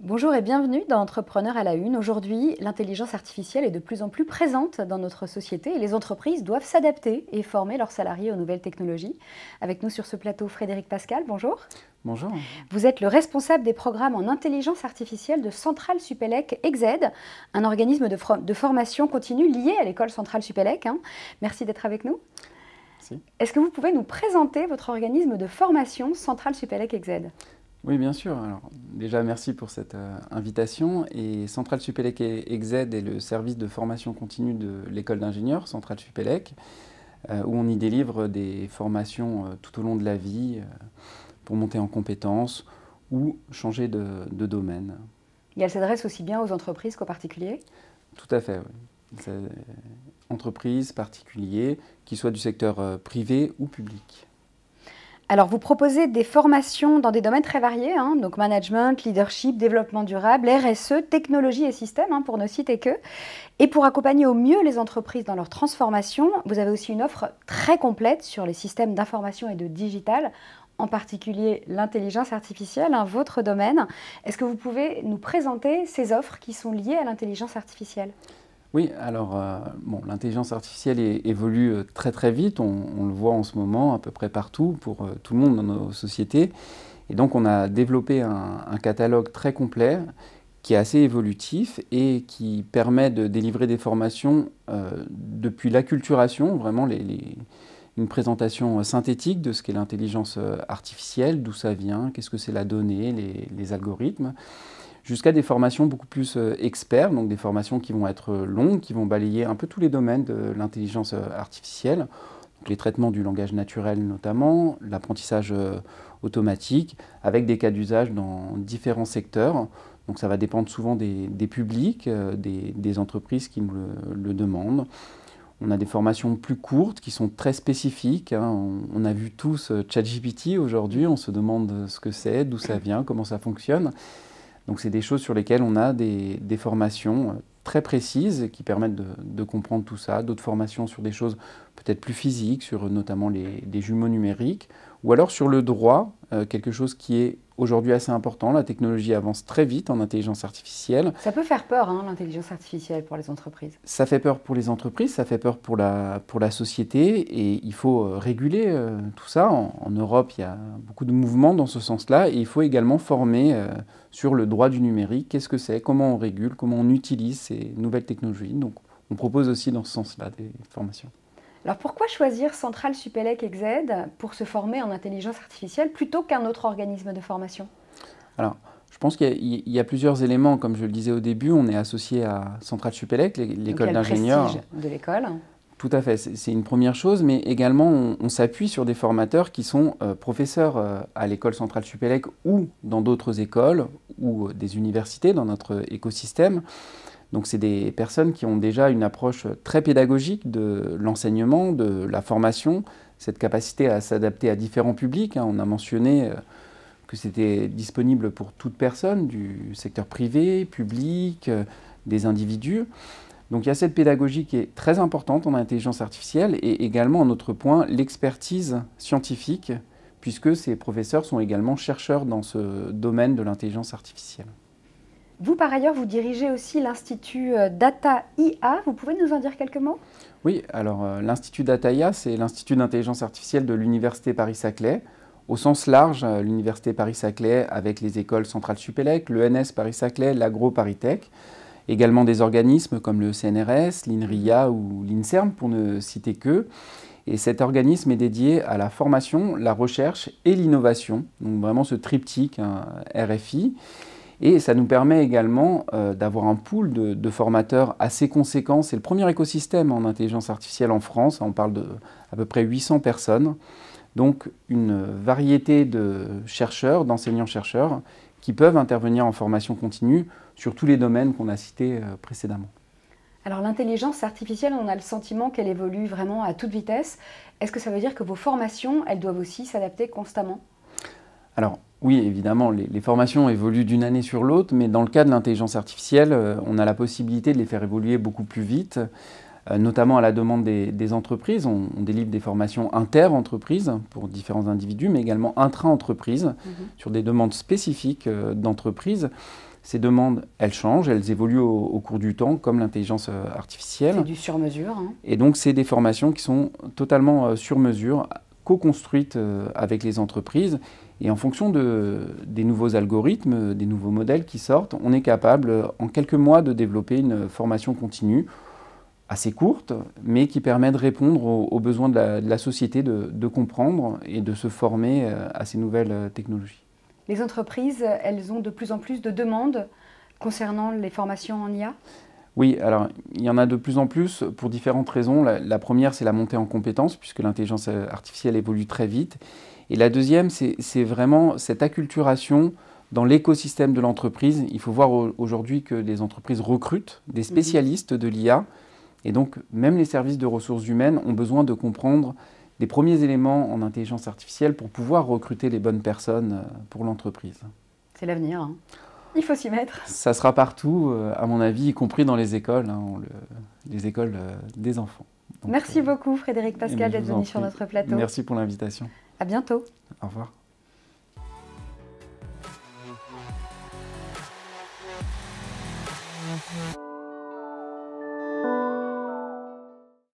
Bonjour et bienvenue dans Entrepreneurs à la Une. Aujourd'hui, l'intelligence artificielle est de plus en plus présente dans notre société et les entreprises doivent s'adapter et former leurs salariés aux nouvelles technologies. Avec nous sur ce plateau, Frédéric Pascal, bonjour. Bonjour. Vous êtes le responsable des programmes en intelligence artificielle de Centrale Supélec EGZED, un organisme de formation continue lié à l'école Centrale Supélec. Merci d'être avec nous. Merci. Est-ce que vous pouvez nous présenter votre organisme de formation Centrale Supélec EGZED ? Oui, bien sûr. Alors, déjà, merci pour cette invitation. Et Centrale Supélec EGZED est le service de formation continue de l'école d'ingénieurs, Centrale Supélec, où on y délivre des formations tout au long de la vie pour monter en compétences ou changer de domaine. Et elle s'adresse aussi bien aux entreprises qu'aux particuliers ? Tout à fait, oui. Entreprises, particuliers, qu'ils soient du secteur privé ou public. Alors, vous proposez des formations dans des domaines très variés, donc management, leadership, développement durable, RSE, technologie et système, pour ne citer que. Et pour accompagner au mieux les entreprises dans leur transformation, vous avez aussi une offre très complète sur les systèmes d'information et de digital, en particulier l'intelligence artificielle, votre domaine. Est-ce que vous pouvez nous présenter ces offres qui sont liées à l'intelligence artificielle ? Oui, alors l'intelligence artificielle évolue très très vite, on le voit en ce moment à peu près partout, pour tout le monde dans nos sociétés. Et donc on a développé un catalogue très complet qui est assez évolutif et qui permet de délivrer des formations depuis l'acculturation, vraiment une présentation synthétique de ce qu'est l'intelligence artificielle, d'où ça vient, qu'est-ce que c'est la donnée, les algorithmes, jusqu'à des formations beaucoup plus experts, donc des formations qui vont être longues, qui vont balayer un peu tous les domaines de l'intelligence artificielle, donc les traitements du langage naturel notamment, l'apprentissage automatique, avec des cas d'usage dans différents secteurs. Donc ça va dépendre souvent des publics, des entreprises qui nous le demandent. On a des formations plus courtes qui sont très spécifiques. On a vu tous ChatGPT aujourd'hui, on se demande ce que c'est, d'où ça vient, comment ça fonctionne. Donc c'est des choses sur lesquelles on a des formations très précises qui permettent de comprendre tout ça. D'autres formations sur des choses peut-être plus physiques, sur notamment les jumeaux numériques, ou alors sur le droit, quelque chose qui est aujourd'hui assez important. La technologie avance très vite en intelligence artificielle. Ça peut faire peur, l'intelligence artificielle pour les entreprises. Ça fait peur pour les entreprises, ça fait peur pour la société, et il faut réguler tout ça. En Europe, il y a beaucoup de mouvements dans ce sens-là, et il faut également former sur le droit du numérique. Qu'est-ce que c'est, comment on régule, comment on utilise ces nouvelles technologies. Donc on propose aussi dans ce sens-là des formations. Alors pourquoi choisir Centrale Supélec EGZED pour se former en intelligence artificielle plutôt qu'un autre organisme de formation ? Alors, je pense qu'il y a plusieurs éléments. Comme je le disais au début, on est associé à Centrale Supélec, l'école d'ingénieurs. Le prestige de l'école. Tout à fait, c'est une première chose, mais également on s'appuie sur des formateurs qui sont professeurs à l'école Centrale Supélec ou dans d'autres écoles ou des universités dans notre écosystème. Donc c'est des personnes qui ont déjà une approche très pédagogique de l'enseignement, de la formation, cette capacité à s'adapter à différents publics. On a mentionné que c'était disponible pour toute personne, du secteur privé, public, des individus. Donc il y a cette pédagogie qui est très importante en intelligence artificielle et également, un autre point, l'expertise scientifique, puisque ces professeurs sont également chercheurs dans ce domaine de l'intelligence artificielle. Vous, par ailleurs, vous dirigez aussi l'Institut Data IA. Vous pouvez nous en dire quelques mots ? Oui, alors l'Institut Data IA, c'est l'Institut d'intelligence artificielle de l'Université Paris-Saclay. Au sens large, l'Université Paris-Saclay avec les écoles Centrale Supélec, l'ENS Paris-Saclay, l'Agro ParisTech, également des organismes comme le CNRS, l'INRIA ou l'INSERM, pour ne citer qu'eux. Et cet organisme est dédié à la formation, la recherche et l'innovation, donc vraiment ce triptyque, RFI. Et ça nous permet également d'avoir un pool de formateurs assez conséquent. C'est le premier écosystème en intelligence artificielle en France. On parle d'à peu près 800 personnes. Donc une variété de chercheurs, d'enseignants-chercheurs qui peuvent intervenir en formation continue sur tous les domaines qu'on a cités précédemment. Alors l'intelligence artificielle, on a le sentiment qu'elle évolue vraiment à toute vitesse. Est-ce que ça veut dire que vos formations, elles doivent aussi s'adapter constamment ? Alors, oui, évidemment, les formations évoluent d'une année sur l'autre, mais dans le cas de l'intelligence artificielle, on a la possibilité de les faire évoluer beaucoup plus vite. notamment à la demande des entreprises. On délivre des formations inter-entreprises pour différents individus, mais également intra-entreprises sur des demandes spécifiques d'entreprises. Ces demandes, elles changent, elles évoluent au cours du temps, comme l'intelligence artificielle. C'est du sur-mesure. Et donc, c'est des formations qui sont totalement sur mesure, co-construites avec les entreprises. Et en fonction des nouveaux algorithmes, des nouveaux modèles qui sortent, on est capable, en quelques mois, de développer une formation continue, assez courte, mais qui permet de répondre aux besoins de la société, de comprendre et de se former à ces nouvelles technologies. Les entreprises, elles ont de plus en plus de demandes concernant les formations en IA? Oui, alors il y en a de plus en plus pour différentes raisons. La première, c'est la montée en compétences, puisque l'intelligence artificielle évolue très vite. Et la deuxième, c'est vraiment cette acculturation dans l'écosystème de l'entreprise. Il faut voir aujourd'hui que les entreprises recrutent des spécialistes de l'IA. Et donc, même les services de ressources humaines ont besoin de comprendre des premiers éléments en intelligence artificielle pour pouvoir recruter les bonnes personnes pour l'entreprise. C'est l'avenir, hein. Il faut s'y mettre. Ça sera partout, à mon avis, y compris dans les écoles, hein, les écoles des enfants. Donc, merci beaucoup Frédéric Pascal d'être venu sur notre plateau. Merci pour l'invitation. À bientôt. Au revoir.